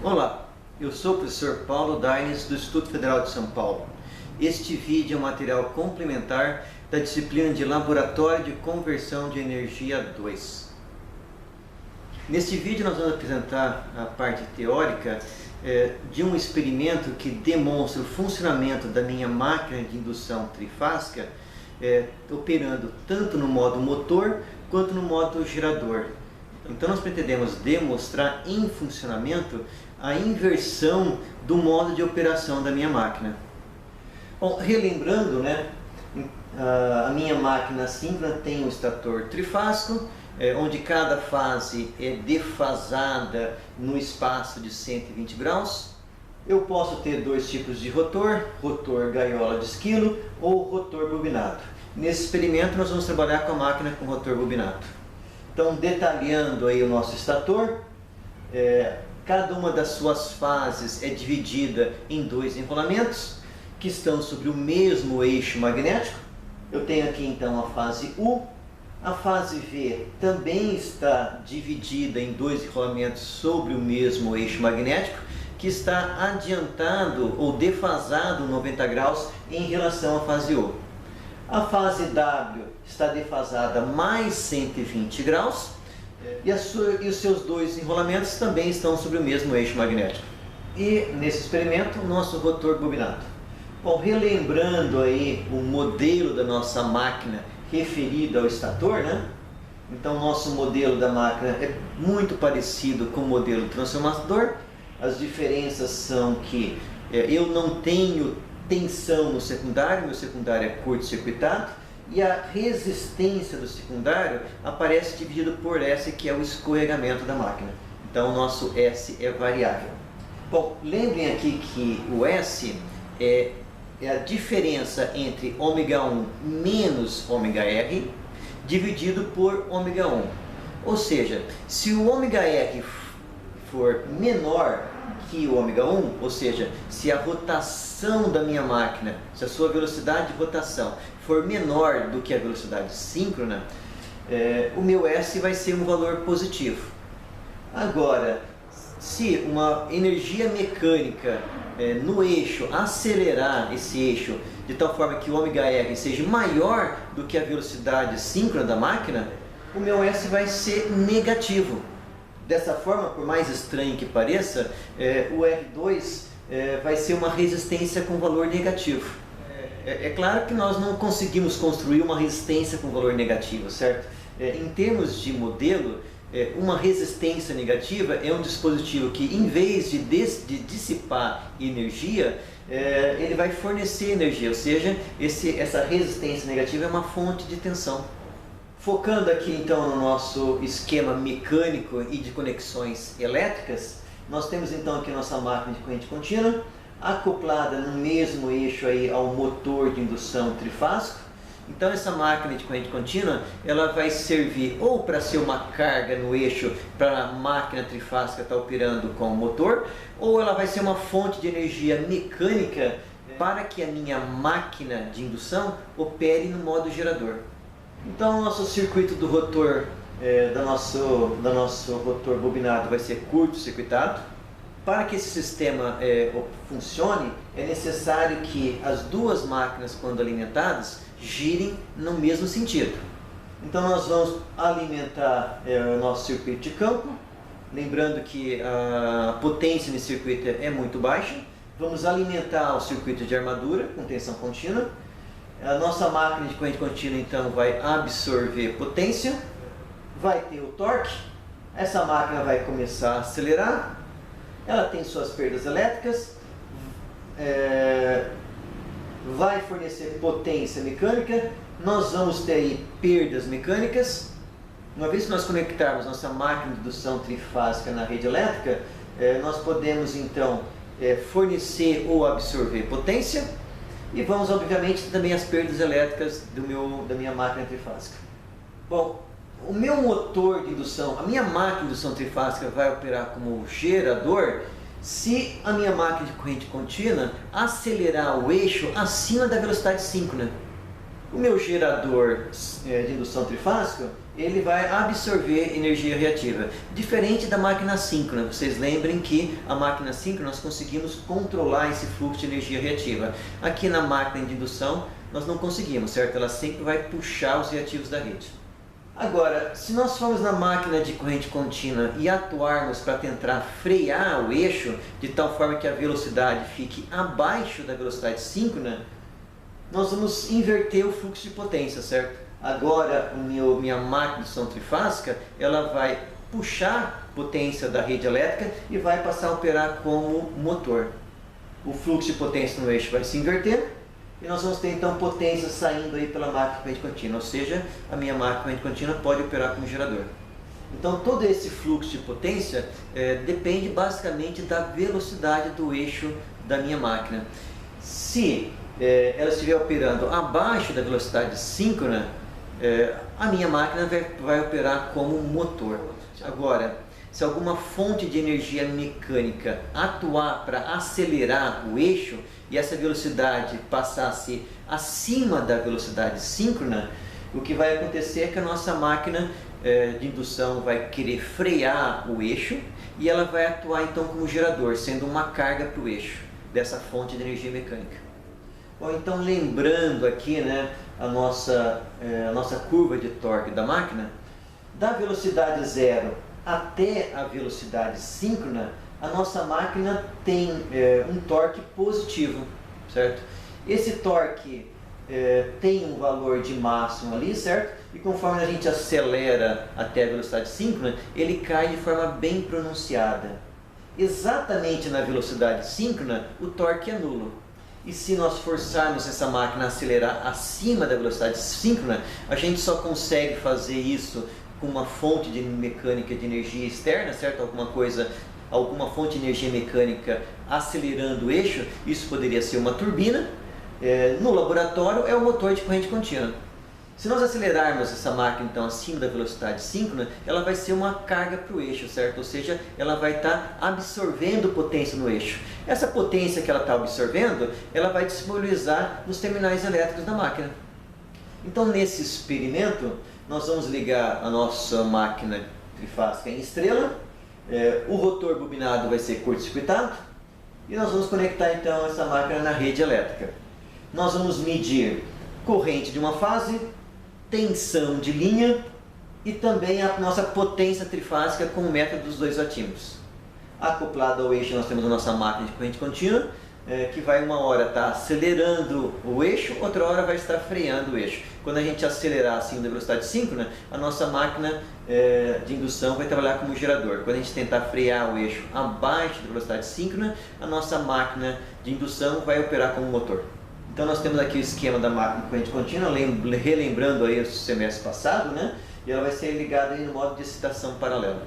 Olá, eu sou o professor Paulo Daines do Instituto Federal de São Paulo. Este vídeo é um material complementar da disciplina de Laboratório de Conversão de Energia 2. Neste vídeo nós vamos apresentar a parte teórica de um experimento que demonstra o funcionamento da minha máquina de indução trifásica operando tanto no modo motor quanto no modo gerador. Então nós pretendemos demonstrar em funcionamento a inversão do modo de operação da minha máquina. Bom, relembrando, a minha máquina síncrona tem um estator trifásico, onde cada fase é defasada no espaço de 120 graus. Eu posso ter dois tipos de rotor, rotor gaiola de esquilo ou rotor bobinado. Nesse experimento nós vamos trabalhar com a máquina com rotor bobinado. Então, detalhando aí o nosso estator, cada uma das suas fases é dividida em dois enrolamentos que estão sobre o mesmo eixo magnético. Eu tenho aqui então a fase U. A fase V também está dividida em dois enrolamentos sobre o mesmo eixo magnético, que está adiantado ou defasado 90 graus em relação à fase U. A fase W está defasada mais 120 graus e os seus dois enrolamentos também estão sobre o mesmo eixo magnético. E nesse experimento, o nosso rotor bobinado. Bom, relembrando aí o modelo da nossa máquina referido ao estator, Então, o nosso modelo da máquina é muito parecido com o modelo transformador. As diferenças são que eu não tenho tensão no secundário, meu secundário é curto-circuitado, e a resistência do secundário aparece dividido por S, que é o escorregamento da máquina. Então, o nosso S é variável. Bom, lembrem aqui que o S é a diferença entre ômega 1 menos ômega R dividido por ômega 1. Ou seja, se o ômega R for menor que o ômega 1, ou seja, se a rotação da minha máquina, se a sua velocidade de rotação for menor do que a velocidade síncrona, o meu S vai ser um valor positivo. Agora, se uma energia mecânica no eixo acelerar esse eixo de tal forma que o ômega R seja maior do que a velocidade síncrona da máquina, o meu S vai ser negativo. Dessa forma, por mais estranho que pareça, o R2 vai ser uma resistência com valor negativo. É claro que nós não conseguimos construir uma resistência com valor negativo, certo? Em termos de modelo, uma resistência negativa é um dispositivo que, em vez de dissipar energia, ele vai fornecer energia, ou seja, essa resistência negativa é uma fonte de tensão. Focando aqui então no nosso esquema mecânico e de conexões elétricas, nós temos então aqui nossa máquina de corrente contínua, acoplada no mesmo eixo aí ao motor de indução trifásico. Então essa máquina de corrente contínua, ela vai servir ou para ser uma carga no eixo para a máquina trifásica estar operando com o motor, ou ela vai ser uma fonte de energia mecânica para que a minha máquina de indução opere no modo gerador. Então o nosso circuito do rotor, do nosso rotor bobinado vai ser curto-circuitado. Para que esse sistema funcione, é necessário que as duas máquinas, quando alimentadas, girem no mesmo sentido. Então nós vamos alimentar o nosso circuito de campo, lembrando que a potência nesse circuito é muito baixa. Vamos alimentar o circuito de armadura com tensão contínua. A nossa máquina de corrente contínua então vai absorver potência, vai ter o torque, essa máquina vai começar a acelerar, ela tem suas perdas elétricas, vai fornecer potência mecânica, nós vamos ter aí perdas mecânicas. Uma vez que nós conectarmos nossa máquina de indução trifásica na rede elétrica, nós podemos então fornecer ou absorver potência. E vamos, obviamente, também as perdas elétricas da minha máquina trifásica. Bom, o meu motor de indução, a minha máquina de indução trifásica vai operar como gerador se a minha máquina de corrente contínua acelerar o eixo acima da velocidade síncrona. O meu gerador de indução trifásica, ele vai absorver energia reativa. Diferente da máquina síncrona, vocês lembrem que a máquina síncrona nós conseguimos controlar esse fluxo de energia reativa. Aqui na máquina de indução nós não conseguimos, certo? Ela sempre vai puxar os reativos da rede. Agora, se nós formos na máquina de corrente contínua e atuarmos para tentar frear o eixo, de tal forma que a velocidade fique abaixo da velocidade síncrona, nós vamos inverter o fluxo de potência, certo? Agora, minha máquina de indução trifásica, ela vai puxar potência da rede elétrica e vai passar a operar como motor. O fluxo de potência no eixo vai se inverter e nós vamos ter então potência saindo aí pela máquina de corrente contínua, ou seja, a minha máquina de corrente contínua pode operar como gerador. Então todo esse fluxo de potência depende basicamente da velocidade do eixo da minha máquina. Se ela estiver operando abaixo da velocidade síncrona, a minha máquina vai operar como motor. Agora, se alguma fonte de energia mecânica atuar para acelerar o eixo e essa velocidade passar a ser acima da velocidade síncrona, o que vai acontecer é que a nossa máquina de indução vai querer frear o eixo e ela vai atuar então como gerador, sendo uma carga para o eixo dessa fonte de energia mecânica. Bom, então lembrando aqui, né, a nossa curva de torque da máquina, da velocidade zero até a velocidade síncrona, a nossa máquina tem um torque positivo, certo? Esse torque tem um valor de máximo ali, certo? E conforme a gente acelera até a velocidade síncrona, ele cai de forma bem pronunciada. Exatamente na velocidade síncrona, o torque é nulo. E se nós forçarmos essa máquina a acelerar acima da velocidade síncrona, a gente só consegue fazer isso com uma fonte de mecânica de energia externa, certo? Alguma fonte de energia mecânica acelerando o eixo. Isso poderia ser uma turbina. No laboratório é o motor de corrente contínua. Se nós acelerarmos essa máquina então acima da velocidade síncrona, ela vai ser uma carga para o eixo, certo? Ou seja, ela vai estar absorvendo potência no eixo. Essa potência que ela está absorvendo, ela vai disponibilizar nos terminais elétricos da máquina. Então, nesse experimento, nós vamos ligar a nossa máquina trifásica em estrela, o rotor bobinado vai ser curto-circuitado e nós vamos conectar então essa máquina na rede elétrica. Nós vamos medir corrente de uma fase, tensão de linha e também a nossa potência trifásica com o método dos 2 watímetros. Acoplado ao eixo nós temos a nossa máquina de corrente contínua, que vai uma hora estar acelerando o eixo, outra hora vai estar freando o eixo. Quando a gente acelerar acima da velocidade síncrona, a nossa máquina de indução vai trabalhar como gerador. Quando a gente tentar frear o eixo abaixo da velocidade síncrona, a nossa máquina de indução vai operar como motor. Então nós temos aqui o esquema da máquina de corrente contínua, relembrando aí o semestre passado, né? E ela vai ser ligada aí no modo de excitação paralela.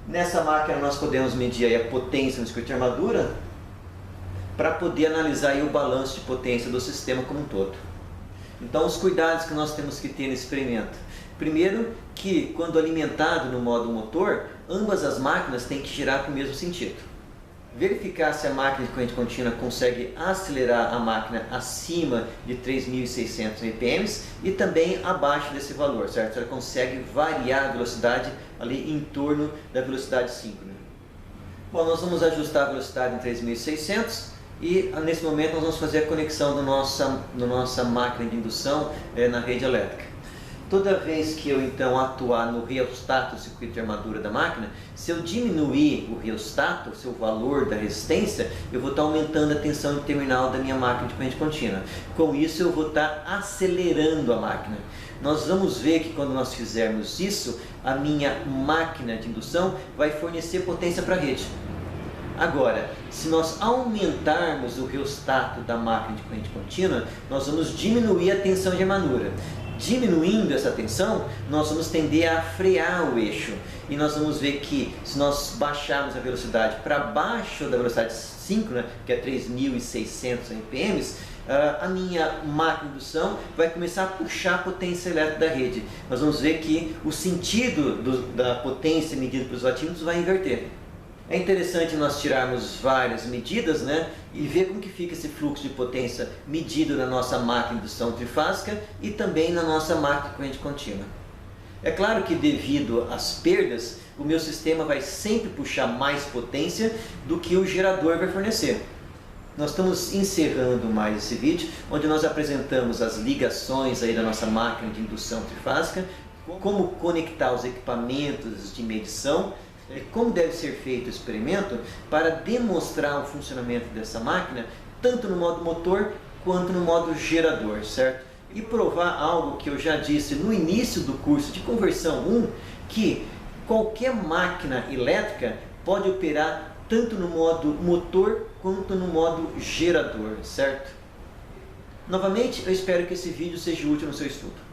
Nessa máquina nós podemos medir aí a potência no circuito de armadura para poder analisar aí o balanço de potência do sistema como um todo. Então os cuidados que nós temos que ter nesse experimento. Primeiro, que quando alimentado no modo motor, ambas as máquinas têm que girar com o mesmo sentido. Verificar se a máquina de corrente contínua consegue acelerar a máquina acima de 3.600 RPM e também abaixo desse valor, certo? Se ela consegue variar a velocidade ali em torno da velocidade síncrona. Bom, nós vamos ajustar a velocidade em 3.600 e nesse momento nós vamos fazer a conexão da nossa máquina de indução na rede elétrica. Toda vez que eu então atuar no rheostato do circuito de armadura da máquina, se eu diminuir o rheostato, o seu valor da resistência, eu vou estar aumentando a tensão de terminal da minha máquina de corrente contínua. Com isso eu vou estar acelerando a máquina. Nós vamos ver que quando nós fizermos isso, a minha máquina de indução vai fornecer potência para a rede. Agora, se nós aumentarmos o rheostato da máquina de corrente contínua, nós vamos diminuir a tensão de armadura. Diminuindo essa tensão, nós vamos tender a frear o eixo. E nós vamos ver que se nós baixarmos a velocidade para baixo da velocidade síncrona, que é 3.600 RPM, a minha máquina de indução vai começar a puxar a potência elétrica da rede. Nós vamos ver que o sentido da potência medida pelos watímetros vai inverter. É interessante nós tirarmos várias medidas, né, e ver como que fica esse fluxo de potência medido na nossa máquina de indução trifásica e também na nossa máquina de corrente contínua. É claro que devido às perdas, o meu sistema vai sempre puxar mais potência do que o gerador vai fornecer. Nós estamos encerrando mais esse vídeo, onde nós apresentamos as ligações aí da nossa máquina de indução trifásica, como conectar os equipamentos de medição, e como deve ser feito o experimento para demonstrar o funcionamento dessa máquina, tanto no modo motor quanto no modo gerador, certo? E provar algo que eu já disse no início do curso de conversão 1, que qualquer máquina elétrica pode operar tanto no modo motor quanto no modo gerador, certo? Novamente, eu espero que esse vídeo seja útil no seu estudo.